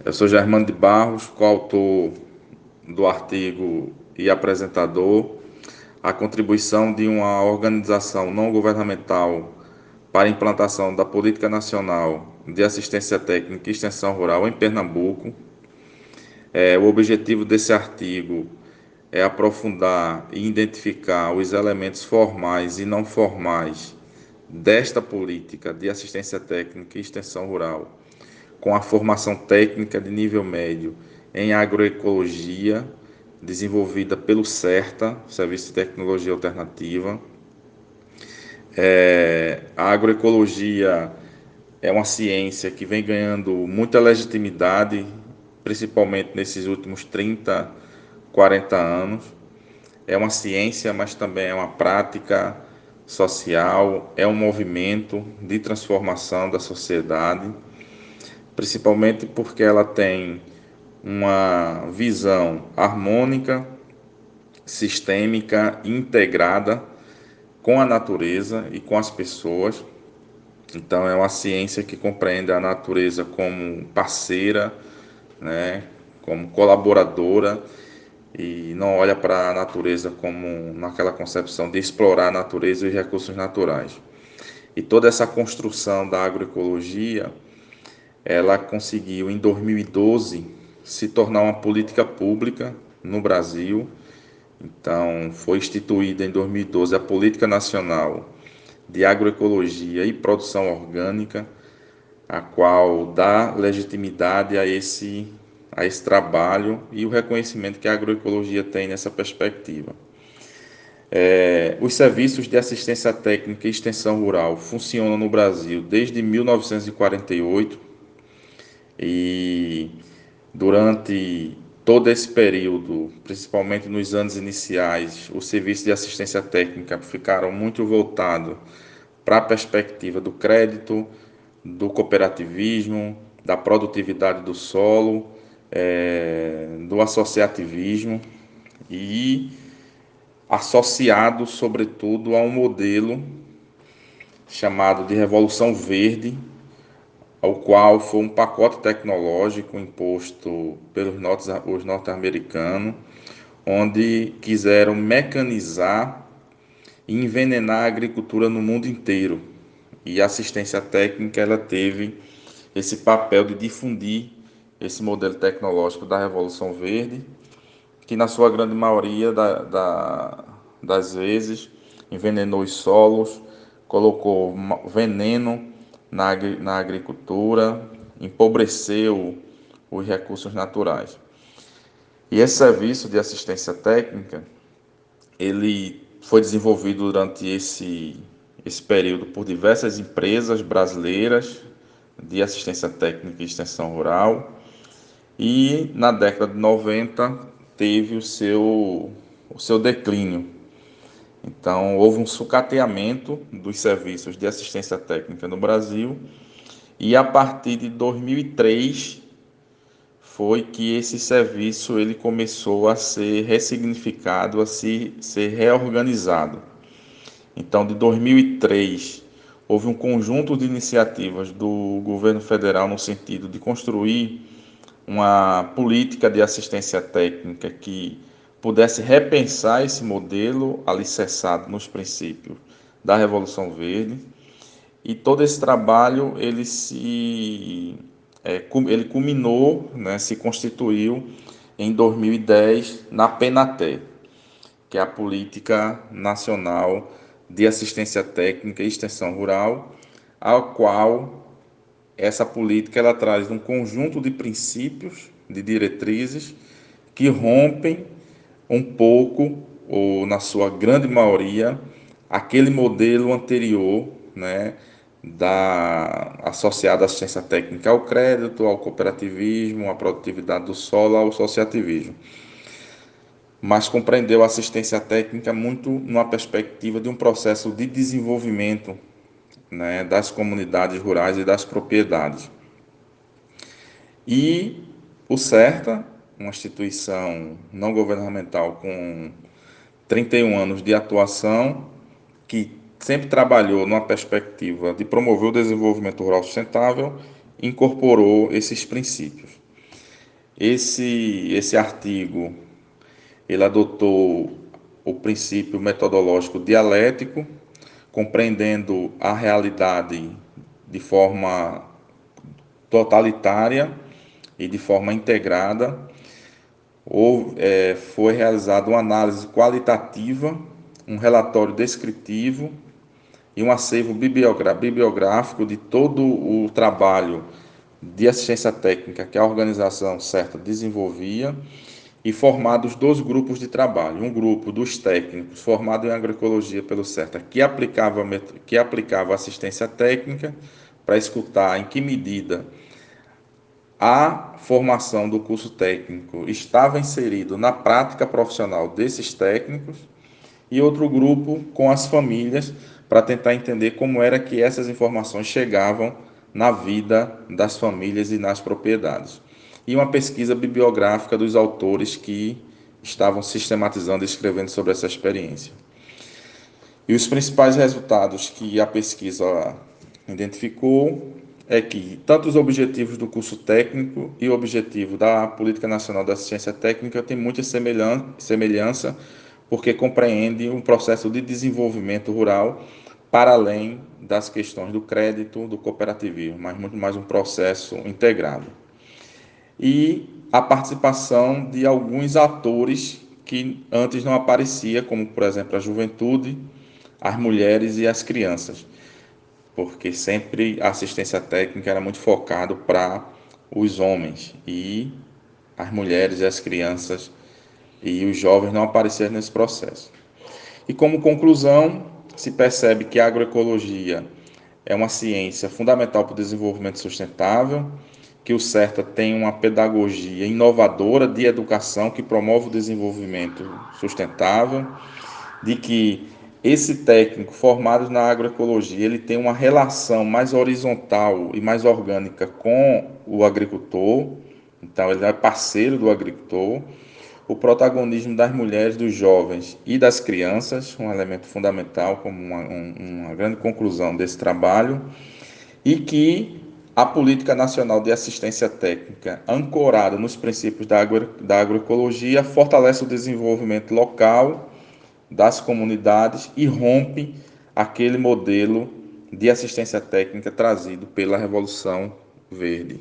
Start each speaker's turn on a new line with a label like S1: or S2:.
S1: Eu sou Germano de Barros, coautor do artigo e apresentador. A contribuição de uma organização não governamental para a implantação da Política Nacional de Assistência Técnica e Extensão Rural em Pernambuco. O objetivo desse artigo é aprofundar e identificar os elementos formais e não formais desta política de assistência técnica e extensão rural, com a formação técnica de nível médio em agroecologia, desenvolvida pelo CERTA, Serviço de Tecnologia Alternativa. A agroecologia é uma ciência que vem ganhando muita legitimidade, principalmente nesses últimos 30, 40 anos. É uma ciência, mas também é uma prática social, é um movimento de transformação da sociedade, principalmente porque ela tem uma visão harmônica, sistêmica, integrada com a natureza e com as pessoas. Então é uma ciência que compreende a natureza como parceira, né, como colaboradora, e não olha para a natureza como naquela concepção de explorar a natureza e os recursos naturais. E toda essa construção da agroecologia, ela conseguiu em 2012 se tornar uma política pública no Brasil. Então foi instituída em 2012 a Política Nacional de Agroecologia e Produção Orgânica, a qual dá legitimidade a esse trabalho e o reconhecimento que a agroecologia tem nessa perspectiva. Os serviços de assistência técnica e extensão rural funcionam no Brasil desde 1948 e durante todo esse período, principalmente nos anos iniciais, os serviços de assistência técnica ficaram muito voltados para a perspectiva do crédito, do cooperativismo, da produtividade do solo, do associativismo e associado, sobretudo, a um modelo chamado de Revolução Verde, ao qual foi um pacote tecnológico imposto pelos norte-americanos, onde quiseram mecanizar e envenenar a agricultura no mundo inteiro. E a assistência técnica ela teve esse papel de difundir esse modelo tecnológico da Revolução Verde, que na sua grande maioria das vezes envenenou os solos, colocou veneno na agricultura, empobreceu os recursos naturais. E esse serviço de assistência técnica, ele foi desenvolvido durante esse período por diversas empresas brasileiras de assistência técnica e extensão rural, e na década de 90 teve o seu declínio. Então, houve um sucateamento dos serviços de assistência técnica no Brasil, e a partir de 2003 foi que esse serviço ele começou a ser ressignificado, a ser reorganizado. Então, de 2003, houve um conjunto de iniciativas do governo federal no sentido de construir uma política de assistência técnica que pudesse repensar esse modelo alicerçado nos princípios da Revolução Verde. E todo esse trabalho ele culminou, né, se constituiu em 2010 na PNATE, que é a Política Nacional de Assistência Técnica e Extensão Rural, a qual essa política ela traz um conjunto de princípios, de diretrizes, que rompem um pouco, ou na sua grande maioria, aquele modelo anterior, né, associado à assistência técnica ao crédito, ao cooperativismo, à produtividade do solo, ao associativismo. Mas compreendeu a assistência técnica muito numa perspectiva de um processo de desenvolvimento, né, das comunidades rurais e das propriedades. E o CERTA, uma instituição não governamental com 31 anos de atuação, que sempre trabalhou numa perspectiva de promover o desenvolvimento rural sustentável, incorporou esses princípios. Esse artigo, ele adotou o princípio metodológico dialético, compreendendo a realidade de forma totalitária e de forma integrada. Foi realizada uma análise qualitativa, um relatório descritivo e um acervo bibliográfico de todo o trabalho de assistência técnica que a organização certa desenvolvia, e formados dois grupos de trabalho. Um grupo dos técnicos formado em agroecologia pelo CERTA, que aplicava assistência técnica para escutar em que medida a formação do curso técnico estava inserido na prática profissional desses técnicos, e outro grupo com as famílias para tentar entender como era que essas informações chegavam na vida das famílias e nas propriedades. E uma pesquisa bibliográfica dos autores que estavam sistematizando e escrevendo sobre essa experiência. E os principais resultados que a pesquisa identificou é que tanto os objetivos do curso técnico e o objetivo da Política Nacional da Assistência Técnica têm muita semelhança, porque compreende um processo de desenvolvimento rural para além das questões do crédito, do cooperativismo, mas muito mais um processo integrado. E a participação de alguns atores que antes não aparecia, como por exemplo a juventude, as mulheres e as crianças, porque sempre a assistência técnica era muito focado para os homens, e as mulheres e as crianças e os jovens não apareceram nesse processo. E como conclusão, se percebe que a agroecologia é uma ciência fundamental para o desenvolvimento sustentável, que o CERTA tem uma pedagogia inovadora de educação que promove o desenvolvimento sustentável, de que esse técnico formado na agroecologia, ele tem uma relação mais horizontal e mais orgânica com o agricultor, então ele é parceiro do agricultor. O protagonismo das mulheres, dos jovens e das crianças, um elemento fundamental, como uma grande conclusão desse trabalho, e que a Política Nacional de Assistência Técnica, ancorada nos princípios da agroecologia, fortalece o desenvolvimento local das comunidades e rompe aquele modelo de assistência técnica trazido pela Revolução Verde.